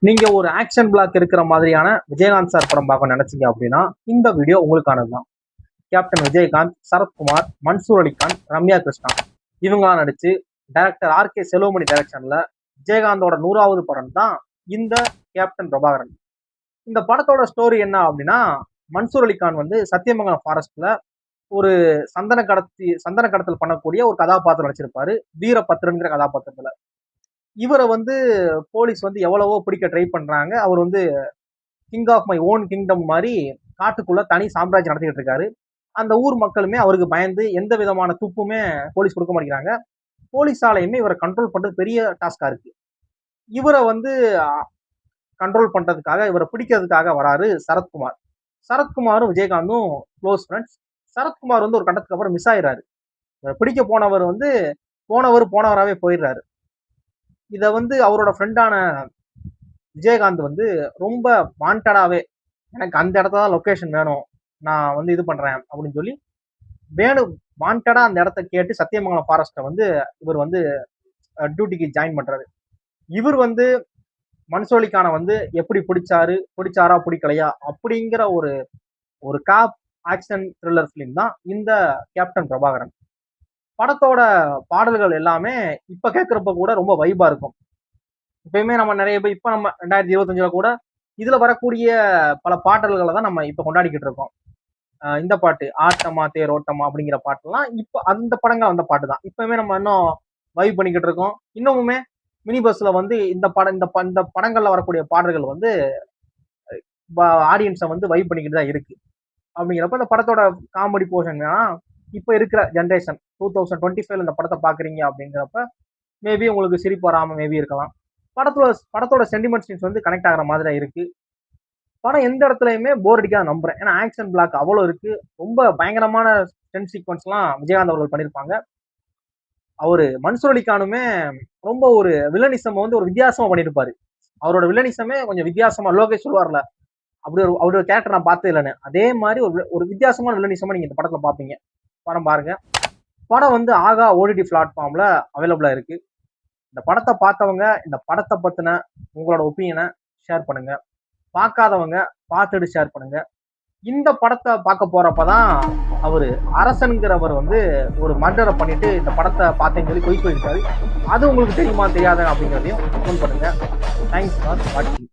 நீங்க ஒரு action block இருக்கிற மாதிரியான விஜயகாந்த் சார் படம் பார்க்க நினைச்சீங்க அப்படின்னா இந்த வீடியோ உங்களுக்கானதுதான். கேப்டன் விஜயகாந்த், சரத்குமார், மன்சூர் அலிகான், ரம்யா கிருஷ்ணா இவங்களாம் நடிச்சு டைரக்டர் ஆர்.கே. செல்வமணி டைரக்ஷன்ல விஜயகாந்தோட 100வது படம் தான் இந்த கேப்டன் பிரபாகரன். இந்த படத்தோட ஸ்டோரி என்ன அப்படின்னா, மன்சூர் அலிகான் வந்து சத்தியமங்கலம் ஃபாரஸ்ட்ல ஒரு சந்தன கடத்தல் பண்ணக்கூடிய ஒரு கதாபாத்திரம் நடிச்சிருப்பாரு, வீரபத்ரன்கிற கதாபாத்திரத்துல. இவரை வந்து போலீஸ் வந்து எவ்வளவோ பிடிக்க ட்ரை பண்றாங்க. அவர் வந்து king of my own kingdom மாதிரி காட்டுக்குள்ள தனி சாம்ராஜ்யம் நடத்திட்டு இருக்காரு. அந்த ஊர் மக்களுமே அவருக்கு பயந்து எந்த விதமான துப்புமே போலீஸ் கொடுக்க மாட்டேங்கிறாங்க. போலீஸாலையுமே இவரை கண்ட்ரோல் பண்றது பெரிய டாஸ்கா இருக்கு. இவரை வந்து கண்ட்ரோல் பண்றதுக்காக, இவரை பிடிக்கிறதுக்காக வராரு சரத்குமார். சரத்குமாரும் விஜயகாந்தும் க்ளோஸ் ஃப்ரெண்ட்ஸ். சரத்குமார் வந்து ஒரு கட்டத்துக்கு அப்புறம் மிஸ் ஆயிடுறாரு. பிடிக்க போனவர் வந்து போனவராகவே போயிடுறாரு. இதை வந்து அவரோட ஃப்ரெண்டான விஜயகாந்த் வந்து ரொம்ப வாண்டடாவே, எனக்கு அந்த இடத்துல தான் லொக்கேஷன் வேணும், நான் வந்து இது பண்றேன் அப்படின்னு சொல்லி வாண்டடா அந்த இடத்த கேட்டு சத்தியமங்கலம் ஃபாரஸ்ட்டை வந்து இவர் வந்து டியூட்டிக்கு ஜாயின் பண்றாரு. இவர் வந்து மன்சோலிக்கான வந்து எப்படி பிடிச்சாரா பிடிக்கலையா அப்படிங்கிற ஒரு ஒரு காப் ஆக்ஷன் த்ரில்லர் ஃபிலிம் தான் இந்த கேப்டன் பிரபாகரன். படத்தோட பாடல்கள் எல்லாமே இப்ப கேட்கறப்ப கூட ரொம்ப வைபா இருக்கும். இப்பயுமே நம்ம நிறைய பேர் இப்ப நம்ம 2025 கூட இதுல வரக்கூடிய பல பாடல்களை தான் நம்ம இப்ப கொண்டாடிக்கிட்டு இருக்கோம். இந்த பாட்டு ஆட்டமா தேரோட்டமா அப்படிங்கிற பாட்டுலாம் இப்ப அந்த படங்கள் அந்த பாட்டு தான் இப்பவுமே நம்ம இன்னும் வைப் பண்ணிக்கிட்டு இருக்கோம். இன்னமுமே மினி பஸ்ல வந்து இந்த படங்கள்ல வரக்கூடிய பாடல்கள் வந்து ஆடியன்ஸை வந்து வைப் பண்ணிக்கிட்டு தான் இருக்கு. அப்படிங்கிறப்ப இந்த படத்தோட காமெடி போர்ஷன்னா இப்ப இருக்கிற ஜென்ரேஷன் 2025 இந்த படத்தை பாக்குறீங்க அப்படிங்கிறப்ப மேபி உங்களுக்கு சிரிப்பு வராம மேபி இருக்கலாம். படத்தோட சென்டிமெண்ட் சீன்ஸ் வந்து கனெக்ட் ஆகிற மாதிரி இருக்கு. படம் எந்த இடத்துலயுமே போர் அடிக்காத நம்புறேன். ஏன்னா ஆக்ஷன் பிளாக் அவ்வளவு இருக்கு. ரொம்ப பயங்கரமான ஸ்டென்ட் சீக்வன்ஸ் எல்லாம் விஜயகாந்த் அவர்கள் பண்ணியிருப்பாங்க. அவரு மன்சூர் அலிகானுமே ரொம்ப ஒரு வில்லனிசம் வந்து ஒரு வித்தியாசமா பண்ணியிருப்பாரு. அவரோட வில்லனிசமே கொஞ்சம் வித்தியாசமா, லோகேஷ் சொல்லுவார்ல, அப்படி அவரோட கேரக்டர் நான் பார்த்தது இல்லைன்னு, அதே மாதிரி ஒரு வித்தியாசமான வில்லனிசமா நீங்க இந்த படத்துல பாப்பீங்க. படம் பாருங்க. படம் வந்து ஆகா ஓடிடி பிளாட்ஃபார்ம்ல அவைலபிளா இருக்கு. இந்த படத்தை பார்த்தவங்க இந்த படத்தை பத்தின உங்களோட ஒப்பீனியனை ஷேர் பண்ணுங்க. பார்க்காதவங்க பார்த்துட்டு ஷேர் பண்ணுங்க. இந்த படத்தை பார்க்க போறப்பதான் அவரு அரசன்கிறவர் வந்து ஒரு மர்டரை பண்ணிட்டு இந்த படத்தை பார்த்தேன்னு சொல்லி பொய் சொல்லியிருக்காரு. அது உங்களுக்கு தெரியுமா தெரியாத அப்படிங்கிறதையும் ஃபோன் பண்ணுங்க. தேங்க்ஸ் ஃபார் வாட்சிங்.